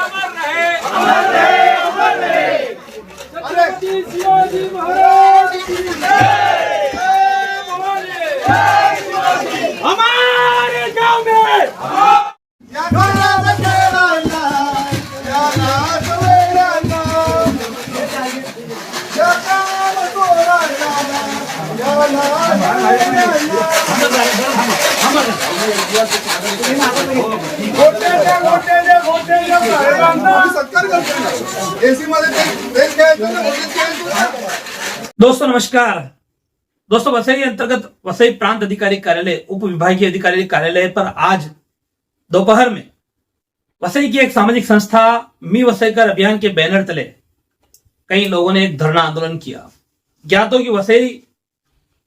अमर रहे, अमर रहे, अमर रहे। छत्रपति शिवाजी महाराज की जय, जय भवानी, जय शिवाजी। हमारे गांव में दोस्तों नमस्कार। दोस्तों वसई अंतर्गत वसई प्रांत अधिकारी कार्यालय उप विभागीय अधिकारी कार्यालय पर आज दोपहर में वसई की एक सामाजिक संस्था मी वसईकर अभियान के बैनर तले कई लोगों ने एक धरना आंदोलन किया। ज्ञात हो कि वसई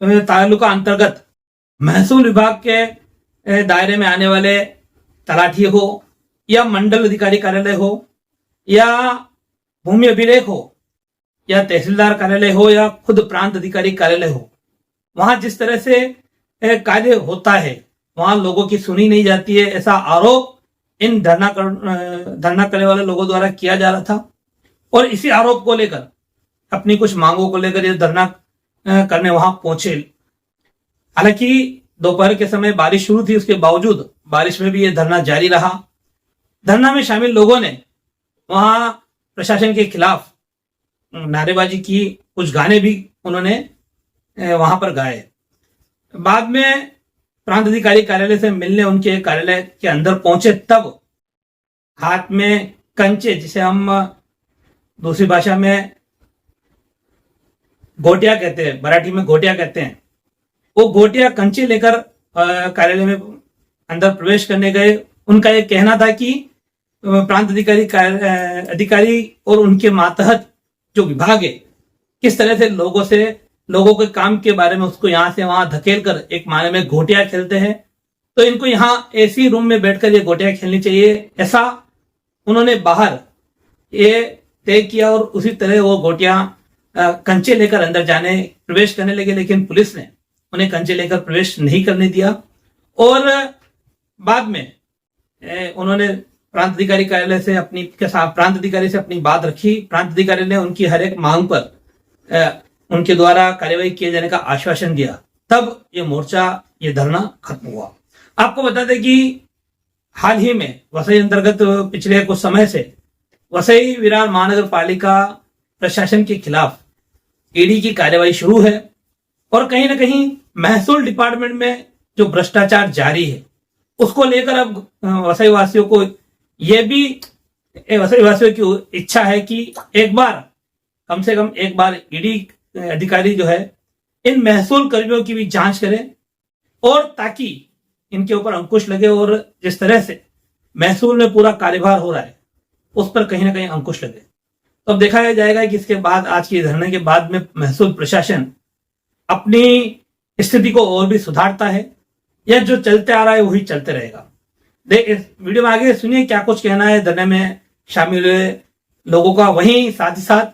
तालुका अंतर्गत महसूल विभाग के दायरे में आने वाले तलाठी हो या मंडल अधिकारी कार्यालय हो या भूमि अभिलेख हो या तहसीलदार कार्यालय हो या खुद प्रांत अधिकारी कार्यालय हो, वहां जिस तरह से कार्य होता है वहां लोगों की सुनी नहीं जाती है, ऐसा आरोप इन धरना करने वाले लोगों द्वारा किया जा रहा था। और इसी आरोप को लेकर अपनी कुछ मांगों को लेकर ये धरना करने वहां पहुंचे। हालांकि दोपहर के समय बारिश शुरू थी, उसके बावजूद बारिश में भी ये धरना जारी रहा। धरना में शामिल लोगों ने वहां प्रशासन के खिलाफ नारेबाजी की, कुछ गाने भी उन्होंने वहां पर गाए। बाद में प्रांत अधिकारी कार्यालय से मिलने उनके कार्यालय के अंदर पहुंचे तब हाथ में कंचे, जिसे हम दूसरी भाषा में गोटिया कहते हैं, मराठी में गोटिया कहते हैं, वो गोटिया कंचे लेकर कार्यालय में अंदर प्रवेश करने गए। उनका ये कहना था कि प्रांत अधिकारी और उनके मातहत जो विभाग है किस तरह से लोगों के काम के बारे में उसको यहां से वहां धकेल कर एक माने में गोटियां खेलते हैं, तो इनको यहाँ एसी रूम में बैठकर ये गोटियां खेलनी चाहिए, ऐसा उन्होंने बाहर ये तय किया। और उसी तरह वो गोटियां कंचे लेकर अंदर प्रवेश करने लगे, लेकिन पुलिस ने उन्हें कंचे लेकर प्रवेश नहीं करने दिया। और बाद में उन्होंने प्रांत अधिकारी कार्यालय से प्रांत अधिकारी से अपनी बात रखी। प्रांत अधिकारी ने उनकी हर एक मांग पर उनके द्वारा कार्यवाही किए जाने का आश्वासन दिया। तब ये धरना खत्म हुआ। आपको बता दें कि हाल ही में वसई अंतर्गत पिछले कुछ समय से वसई विरार महानगर पालिका प्रशासन के खिलाफ ईडी की कार्यवाही शुरू है और कहीं ना कहीं महसूल डिपार्टमेंट में जो भ्रष्टाचार जारी है उसको लेकर अब वसई वासियों की इच्छा है कि कम से कम एक बार ईडी अधिकारी जो है इन महसूल कर्मियों की भी जांच करें, और ताकि इनके ऊपर अंकुश लगे और जिस तरह से महसूल में पूरा कार्यभार हो रहा है उस पर कहीं ना कहीं अंकुश लगे। तो अब देखा जाएगा कि इसके बाद, आज के धरने के बाद में महसूल प्रशासन अपनी स्थिति को और भी सुधारता है या जो चलते आ रहा है वही चलते रहेगा। इस वीडियो में आगे सुनिए क्या कुछ कहना है धरने में शामिल हुए लोगों का, वहीं साथ ही साथ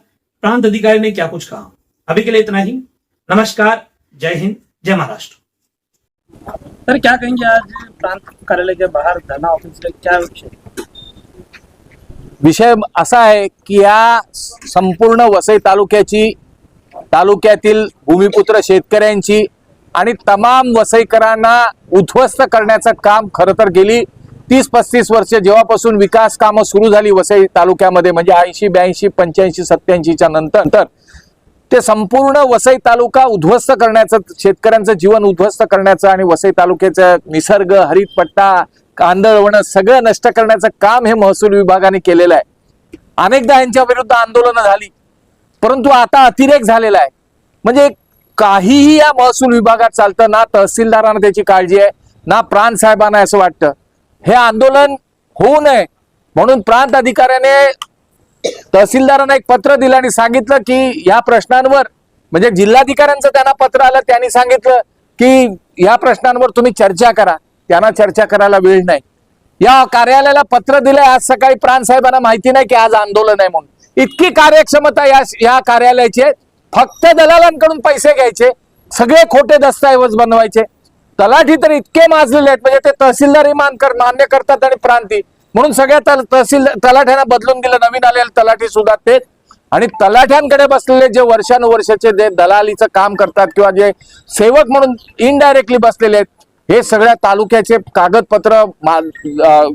प्रांत अधिकारी ने क्या कुछ कहा। अभी के लिए इतना ही। नमस्कार, जय हिंद, जय महाराष्ट्र। सर क्या कहेंगे, आज प्रांत कार्यालय के बाहर धरना ऑफिस में क्या विषय असा आहे की या संपूर्ण वसई तालुक्यातील भूमिपुत्र शेतकऱ्यांची आणि तमाम वसईकरांना उद्ध्वस्त करण्याचं काम खरं तर गेली 30-35 वर्ष जेव्हापासून विकास कामं सुरू झाली वसई तालुक्यामध्ये, म्हणजे 80, 82, 85, 87च्या नंतर ते संपूर्ण वसई तालुका उद्ध्वस्त करण्याचं, शेतकऱ्यांचं जीवन उद्ध्वस्त करण्याचं आणि वसई तालुक्याचा निसर्ग, हरितपट्टा, कांदळवन सगळं नष्ट करण्याचं काम हे महसूल विभागाने केलेलं आहे। अनेकदा यांच्या विरुद्ध आंदोलनं झाली, परंतु आता अतिरेक झालेला आहे। म्हणजे काहीही या महसूल विभागात चालतं, ना तहसीलदारांना त्याची काळजी आहे ना प्रांत साहेबांना असं वाटतं हे आंदोलन होऊ नये म्हणून प्रांत अधिकाऱ्याने तहसीलदारांना एक पत्र दिलं आणि सांगितलं की या प्रश्नांवर, म्हणजे जिल्हाधिकाऱ्यांचं त्यांना पत्र आलं, त्यांनी सांगितलं की या प्रश्नांवर तुम्ही चर्चा करा। त्यांना चर्चा करायला वेळ नाही। या कार्यालयाला पत्र दिलंय, आज सकाळी प्रांत साहेबांना माहिती नाही की आज आंदोलन आहे म्हणून। इतकी कार्यक्षमता या कार्यालयाची आहे, फक्त दलालांकडून पैसे घ्यायचे, सगळे खोटे दस्तऐवज बनवायचे। तलाठी तर इतके माजलेले आहेत, म्हणजे ते तहसीलदारही मान्य करतात आणि प्रांती म्हणून सगळ्या तलाठ्यांना बदलून दिलं, नवीन आलेले तलाठी सुद्धा तेच. आणि तलाठ्यांकडे बसलेले जे वर्षानुवर्षाचे जे दलालीचं काम करतात किंवा जे सेवक म्हणून इनडायरेक्टली बसलेले आहेत, हे सगळ्या तालुक्याचे कागदपत्र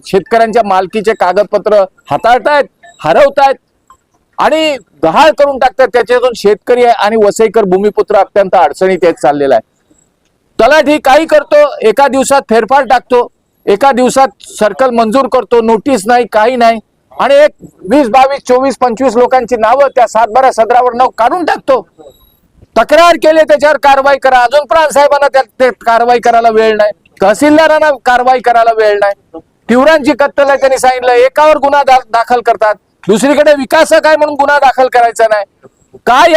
शेतकऱ्यांच्या मालकीचे कागदपत्र हाताळतायत, हरवतायत आणि गहाळ करून टाकतात. त्याच्यातून शेतकरी आणि वसईकर भूमिपुत्र अत्यंत अडचणीत येत चाललेला आहे. तलाठी काही करतो, एका दिवसात फेरफार टाकतो, एका दिवसात सर्कल मंजूर करतो, नोटीस नाही, काही नाही, आणि एक 20, 22, 24, 25 लोकांची नावं त्या 7-12 सदरावर नाव काढून टाकतो. तक्रार केली त्याच्यावर कारवाई करा, अजून प्राणसाहेबांना त्या कारवाई करायला वेळ नाही, तहसीलदारांना कारवाई करायला वेळ नाही. तिवरांची कत्तल आहे त्यांनी सांगितलं, एकावर गुन्हा दाखल करतात, दुसरीकडे विकासक आहे म्हणून गुन्हा दाखल करायचा नाही. काय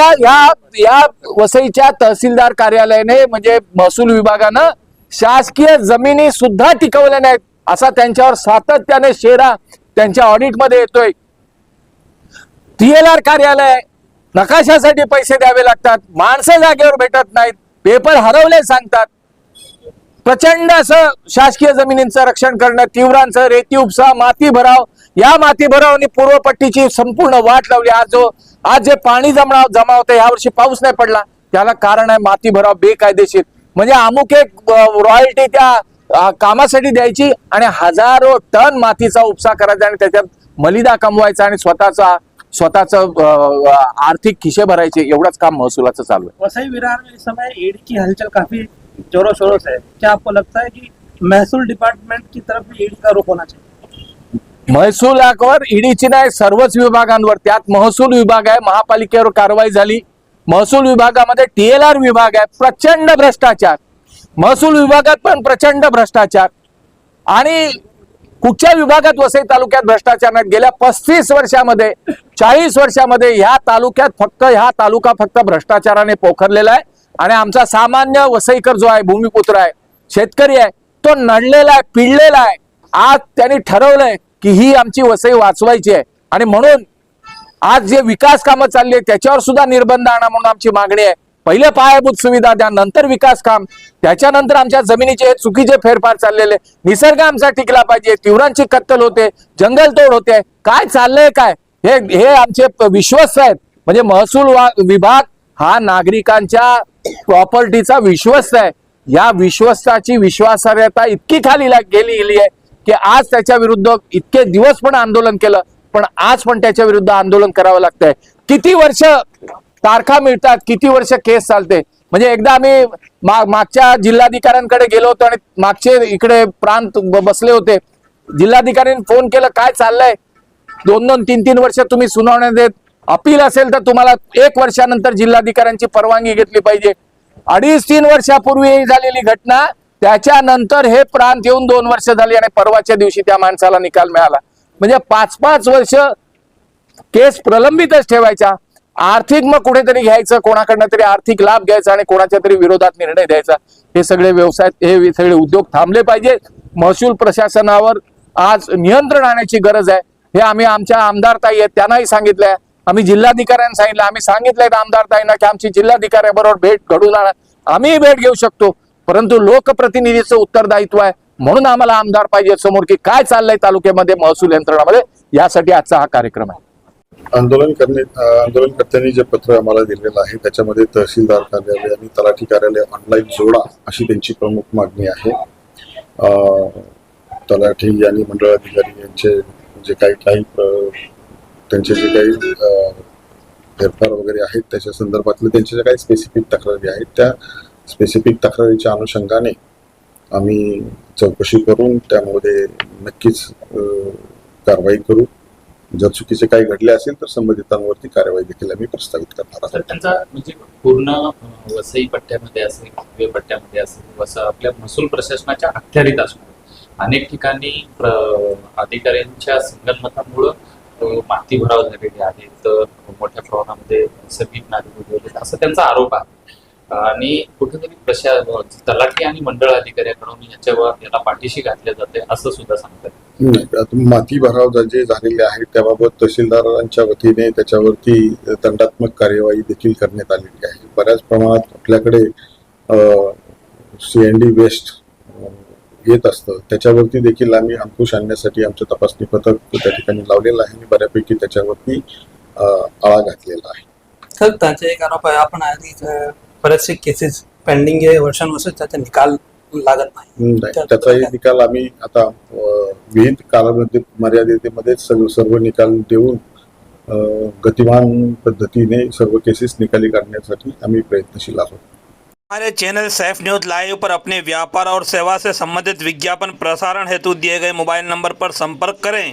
या वसईच्या तहसीलदार कार्यालयाने म्हणजे महसूल विभागानं शासकीय जमिनी सुद्धा टिकवल्या नाहीत असा त्यांच्यावर सातत्याने शेरा त्यांच्या ऑडिट मध्ये येतोय. TLR कार्यालय, नकाशासाठी पैसे द्यावे लागतात, माणसं जागेवर भेटत नाहीत, पेपर हरवले सांगतात. प्रचंड असं शासकीय जमिनींचं रक्षण करणं, तीव्रांचं रेती उपसा, माती भराव, या माती भरावानी पूर्वपट्टीची संपूर्ण वाट लावली. आज जे पाणी जमा होतं, यावर्षी पाऊस नाही पडला, त्याला कारण आहे माती भराव बेकायदेशीर. म्हणजे अमुक एक रॉयल्टी त्या कामासाठी द्यायची आणि हजारो टन मातीचा उपसा करायचा आणि त्याच्यात मलिदा कमवायचा आणि स्वतःच आर्थिक खिशे भरायचे, एवढंच काम महसुलाचं चालू आहे. वसई विरार में इस समय ईडी की हलचल काफी जोरों शोरों से है. क्या आपको लगता है कि महसूल डिपार्टमेंट की तरफ भी ईडी का रुख होना चाहिए? महसुलावर ईडीची नाही, सर्वच विभागांवर, त्यात महसूल विभाग आहे, महापालिकेवर कारवाई झाली. महसूल विभागामध्ये TLR विभाग आहे, प्रचंड भ्रष्टाचार. महसूल विभागात पण प्रचंड भ्रष्टाचार. आणि कुठच्या विभागात वसई तालुक्यात भ्रष्टाचार नाही? गेल्या 35 वर्षामध्ये 40 वर्षामध्ये ह्या तालुका फक्त भ्रष्टाचाराने पोखरलेला आहे. आणि आमचा सामान्य वसईकर जो आहे, भूमिपुत्र आहे, शेतकरी आहे, तो नडलेला आहे, पिळलेला आहे. आज त्यांनी ठरवलंय की ही आमची वसई वाचवायची आहे आणि म्हणून आज जे विकास कामं चालली त्याच्यावर सुद्धा निर्बंध आणा म्हणून आमची मागणी आहे. पहिले पायाभूत सुविधा द्या, नंतर विकास काम, त्याच्यानंतर आमच्या जमिनीचे चुकीचे फेरफार चाललेले, निसर्ग आमचा टिकला पाहिजे, तीव्रांची कत्तल होते, जंगलतोड होते, काय चाललंय काय, हे आमचे विश्वस्त आहेत. म्हणजे महसूल विभाग हा नागरिकांच्या प्रॉपर्टीचा विश्वस्त आहे. या विश्वस्ताची विश्वासार्हता इतकी खाली गेली आहे की आज त्याच्या विरुद्ध इतके दिवस पण आंदोलन केलं, पण आज पण त्याच्या विरुद्ध आंदोलन करावं लागतंय. किती वर्ष तारखा मिळतात, किती वर्ष केस चालते. म्हणजे एकदा आम्ही मागच्या जिल्हाधिकाऱ्यांकडे गेलो होतो आणि मागचे इकडे प्रांत बसले होते. जिल्हाधिकाऱ्यांनी फोन केलं, काय चाललंय, 2-2, 3-3 वर्ष तुम्ही सुनावण्या देत, अपील असेल तर तुम्हाला 1 वर्षानंतर जिल्हाधिकाऱ्यांची परवानगी घेतली पाहिजे. 2.5-3 वर्षापूर्वी झालेली घटना, त्याच्यानंतर हे प्रांत येऊन 2 वर्ष झाली आणि परवाच्या दिवशी त्या माणसाला निकाल मिळाला. म्हणजे 5-5 वर्ष केस प्रलंबितच ठेवायच्या. आर्थिक मग कुठेतरी घ्यायचं, कोणाकडनं तरी आर्थिक लाभ घ्यायचा आणि कोणाच्या तरी विरोधात निर्णय द्यायचा. हे सगळे व्यवसाय, हे सगळे उद्योग थांबले पाहिजे. महसूल प्रशासनावर आज नियंत्रण आणण्याची गरज आहे. हे आम्ही आमच्या आमदार ताई आहेत त्यांनाही सांगितलंय, आम्ही जिल्हाधिकाऱ्यांना सांगितलं, आम्ही सांगितलंय आमदार ताईंना की आमची जिल्हाधिकाऱ्याबरोबर भेट घडून आणा. आम्ही भेट घेऊ शकतो, परंतु लोकप्रतिनिधीचं उत्तरदायित्व आहे म्हणून आम्हाला आमदार पाहिजे समोर की काय चाललंय तालुक्यामध्ये महसूल यंत्रणामध्ये. यासाठी आजचा हा कार्यक्रम आहे. आंदोलनकर्त्यांनी जे पत्र आम्हाला दिलेलं आहे त्याच्यामध्ये तहसीलदार कार्यालय आणि तलाठी कार्यालय ऑनलाईन जोडा अशी त्यांची प्रमुख मागणी आहे. तलाठी आणि मंडळ अधिकारी यांचे जे काही त्यांचे जे काही फेरफार वगैरे आहेत त्याच्या संदर्भातले त्यांच्या ज्या काही स्पेसिफिक तक्रारी आहेत त्या स्पेसिफिक तक्रारीच्या अनुषंगाने आम्ही चौकशी करून त्यामध्ये नक्कीच कारवाई करू. जर चुकीचे काही घडले असेल तर संबंधितांवरती कारवाई देखील आम्ही प्रस्तावित करणार आहोत. त्यांचा म्हणजे पूर्ण वसई पट्ट्यामध्ये असेल, किंवा पट्ट्यामध्ये असेल, आपल्या महसूल प्रशासनाच्या अखत्यारीत असणार अनेक ठिकाणी अधिकाऱ्यांच्या संगनमतामुळं माती भराव झालेले आहेत, मोठ्या प्रमाणामध्ये नैसर्गिक नाले उद्भवले असं त्यांचा आरोप आहे. आणि कुठेतरी तलाठी आणि मंडळ अधिकाऱ्याकडून याला पाठीशी घातले जाते असं सुद्धा सांगतात. माती भराव जे झालेले आहेत त्याबाबत तहसीलदारांच्या वतीने त्याच्यावरती दंडात्मक कार्यवाही देखील करण्यात आलेली आहे. बऱ्याच प्रमाणात आपल्याकडे CND वेस्ट येत असतं त्याच्यावरती देखील आम्ही अंकुश आणण्यासाठी आमचं तपासणी पथक त्या ठिकाणी लावलेलं आहे आणि बऱ्यापैकी त्याच्यावरती आळा घातलेला आहे. सर त्यांचे एक आरोप आहे, आपण आधी बरेचसे केसेस पेंडिंग आहे वर्षानुवर्ष, त्याचा निकाल लागत नाही. नाही, त्याचाही निकाल आम्ही आता विहित कालावधी मर्यादेमध्ये सर्व निकाल देऊन गतिमान पद्धतीने सर्व केसेस निकाली काढण्यासाठी आम्ही प्रयत्नशील आहोत. हमारे चैनल सैफ न्यूज लाइव पर अपने व्यापार और सेवा से संबंधित विज्ञापन प्रसारण हेतु दिए गए मोबाइल नंबर पर संपर्क करें.